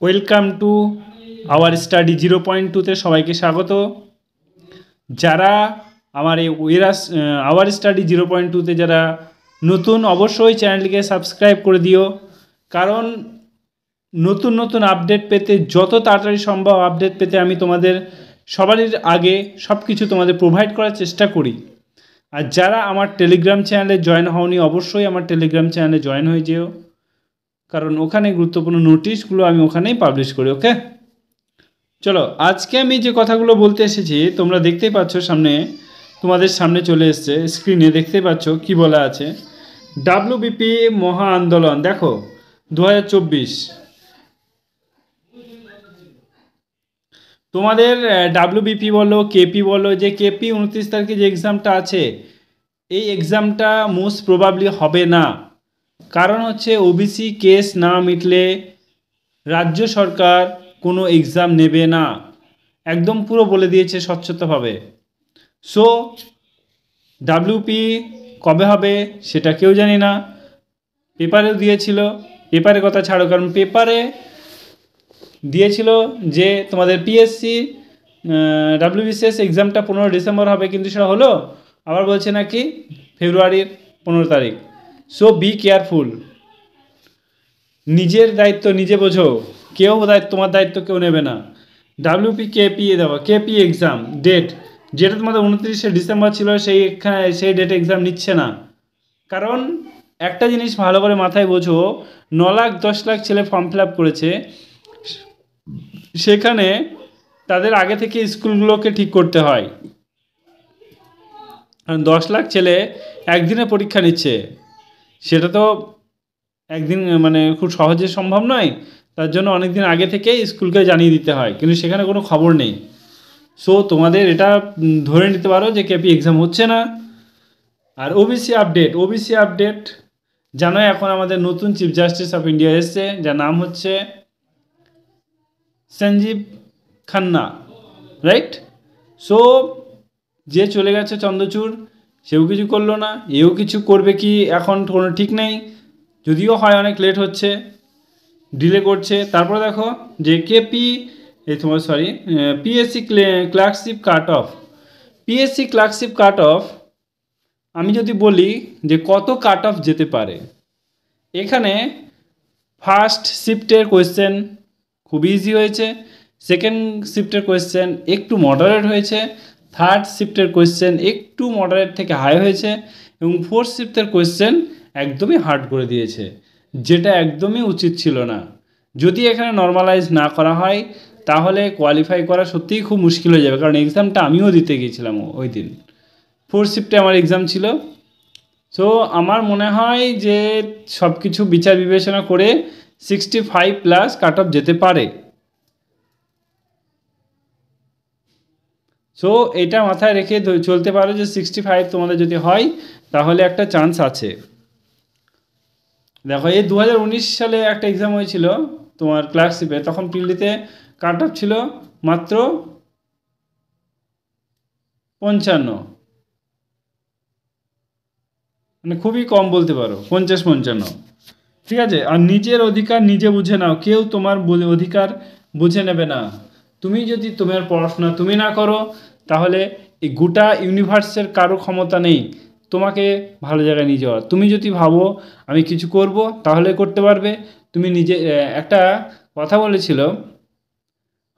Welcome to our study 0.2তে সবাইকে স্বাগত। যারা আমার এই আওয়ার স্টাডি 0.2তে যারা নতুন, অবশ্যই চ্যানেলটিকে সাবস্ক্রাইব করে দিও, কারণ নতুন নতুন আপডেট পেতে, যত তাড়াতাড়ি সম্ভব আপডেট পেতে আমি তোমাদের সবারই আগে সব কিছু তোমাদের প্রোভাইড করার চেষ্টা করি। আর যারা আমার টেলিগ্রাম চ্যানেলে জয়েন হওনি, অবশ্যই আমার টেলিগ্রাম চ্যানেলে জয়েন হয়ে যেও, কারণ ওখানে গুরুত্বপূর্ণ নোটিশগুলো আমি ওখানেই পাবলিশ করি। ওকে, চলো আজকে আমি যে কথাগুলো বলতে এসেছি তোমরা দেখতেই পাচ্ছ, তোমাদের সামনে চলে এসছে, স্ক্রিনে দেখতেই পাচ্ছ কি বলা আছে। ডাব্লিউবিপি মহা আন্দোলন, দেখো 2024 তোমাদের ডাব্লিউবিপি বলো, কেপি বলো, যে কেপি 29 তারিখে যে এক্সামটা আছে, এই এক্সামটা মোস্ট প্রবাবলি হবে না। কারণ হচ্ছে ওবিসি কেস না মিটলে রাজ্য সরকার কোনো এক্সাম নেবে না, একদম পুরো বলে দিয়েছে স্বচ্ছতাভাবে। সো ডাব্লিউপি কবে হবে সেটা কেউ জানি না। পেপারেও দিয়েছিল, পেপারের কথা ছাড়ো, কারণ পেপারে দিয়েছিল যে তোমাদের পিএসসি ডাব্লিউবিসিএস এক্সামটা 15 ডিসেম্বর হবে, কিন্তু সেটা হলো, আবার বলছে নাকি ফেব্রুয়ারির 15 তারিখ। সো বি কেয়ারফুল, নিজের দায়িত্ব নিজে বোঝো, কেউ তোমার দায়িত্ব কেউ নেবে না। ডাব্লিউপি কেপি দেওয়া, কেপি এক্সাম ডেট যেটা তোমাদের 29শে ডিসেম্বর ছিল, সেই ডেটে এক্সাম নিচ্ছে না। কারণ একটা জিনিস ভালো করে মাথায় বোঝো, 9 লাখ 10 লাখ ছেলে ফর্ম ফিল আপ করেছে, সেখানে তাদের আগে থেকে স্কুলগুলোকে ঠিক করতে হয়। 10 লাখ ছেলে একদিনে পরীক্ষা নিচ্ছে, সেটা তো একদিন মানে খুব সহজে সম্ভব নয়, তার জন্য অনেক দিন আগে থেকেই স্কুলকে জানিয়ে দিতে হয়, কিন্তু সেখানে কোনো খবর নেই। সো তোমাদের এটা ধরে নিতে পারো যে কেপি এক্সাম হচ্ছে না। আর ওবিসি আপডেট জানো, এখন আমাদের নতুন চিফ জাস্টিস অফ ইন্ডিয়া এসছে, যার নাম হচ্ছে সঞ্জীব খান্না, রাইট? সো যে চলে গেছে চন্দ্রচূড়, সেও কিছু করলো না, এও কিছু করবে কি এখন কোনো ঠিক নেই, যদিও হয় অনেক লেট হচ্ছে, ডিলে করছে। তারপরে দেখো যে KP PSC clerkship cut off, আমি যদি বলি যে কত কাট অফ যেতে পারে, এখানে ফার্স্ট শিফটের কোয়েশ্চেন খুব ইজি হয়েছে, সেকেন্ড শিফটের কোয়েশ্চেন একটু মডারেট হয়েছে, থার্ড শিফটের কোয়েশ্চেন একটু মডারেট থেকে হাই হয়েছে, এবং ফোর্থ শিফটের কোয়েশ্চেন একদমই হার্ড করে দিয়েছে, যেটা একদমই উচিত ছিল না। যদি এখানে নর্মালাইজ না করা হয় তাহলে কোয়ালিফাই করা সত্যিই খুব মুশকিল হয়ে যাবে, কারণ এক্সামটা আমিও দিতে গিয়েছিলাম ওই দিন, ফোর্থ শিফটে আমার এক্সাম ছিল। সো আমার মনে হয় যে সব কিছু বিচার বিবেচনা করে 65+ কাট অফ যেতে পারে। সো এটা মাথায় রেখে চলতে পারো যে 65 তোমাদের যদি হয় তাহলে একটা চান্স আছে। দেখো এই 2019 সালে একটা এক্সাম হয়েছিল তোমার ক্লার্কশিপে, তখন পিএলডিতে কাট অফ ছিল মাত্র 55, মানে খুবই কম বলতে পারো, 50-55, ঠিক আছে? আর নিজের অধিকার নিজে বুঝে নাও, কেউ তোমার অধিকার বুঝে নেবে না। তুমি যদি তোমার পড়াশোনা তুমি না করো, তাহলে এই গোটা ইউনিভার্সের কারো ক্ষমতা নেই তোমাকে ভালো জায়গায় নিয়ে যাওয়ার। তুমি যদি ভাবো আমি কিছু করব, তাহলে করতে পারবে। তুমি নিজে, একটা কথা বলেছিল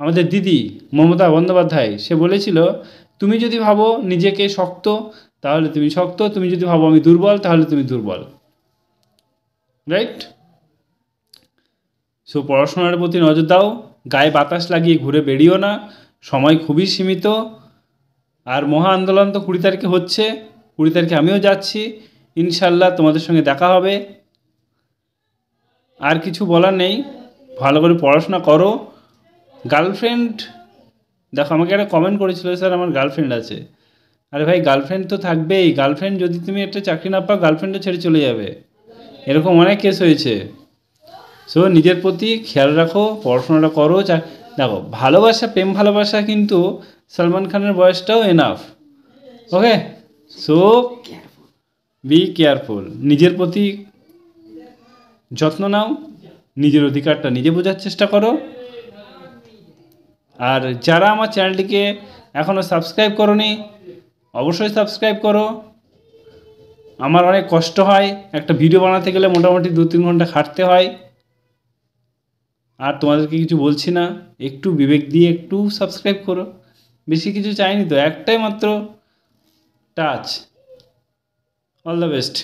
আমাদের দিদি মমতা বন্দ্যোপাধ্যায়, সে বলেছিল তুমি যদি ভাবো নিজেকে শক্ত তাহলে তুমি শক্ত, তুমি যদি ভাবো আমি দুর্বল তাহলে তুমি দুর্বল, রাইট? সো পড়াশোনার প্রতি নজর দাও, গায়ে বাতাস লাগিয়ে ঘুরে বেরিও না, সময় খুবই সীমিত। আর মহা আন্দোলন তো 20 তারিখে হচ্ছে, 20 তারিখে আমিও যাচ্ছি, ইনশাল্লাহ তোমাদের সঙ্গে দেখা হবে। আর কিছু বলার নেই, ভালো করে পড়াশোনা করো। গার্লফ্রেন্ড, দেখো আমাকে একটা কমেন্ট করেছিল, স্যার আমার গার্লফ্রেন্ড আছে। আরে ভাই, গার্লফ্রেন্ড তো থাকবেই, গার্লফ্রেন্ড যদি তুমি একটা চাকরি না পাও, গার্লফ্রেন্ডও ছেড়ে চলে যাবে, এরকম অনেক কেস হয়েছে। সো নিজের প্রতি খেয়াল রাখো, পড়াশোনাটা করো। দেখো ভালোবাসা, প্রেম ভালোবাসা, কিন্তু সলমান খানের বয়সটাও enough. Okay, so be careful, নিজের প্রতি যত্ন নাও, নিজের অধিকারটা নিজে বোঝার চেষ্টা করো। আর যারা আমার চ্যানেলটিকে এখনও সাবস্ক্রাইব করোনি অবশ্যই সাবস্ক্রাইব করো। আমার অনেক কষ্ট হয়, একটা ভিডিও বানাতে গেলে মোটামুটি 2-3 ঘন্টা খাটতে হয়। আর তোমাদেরকে কিছু বলছি না, একটু বিবেক দিয়ে একটু সাবস্ক্রাইব করো, বেশি কিছু চাইনি তো, একটাই মাত্র টাচ। All the best.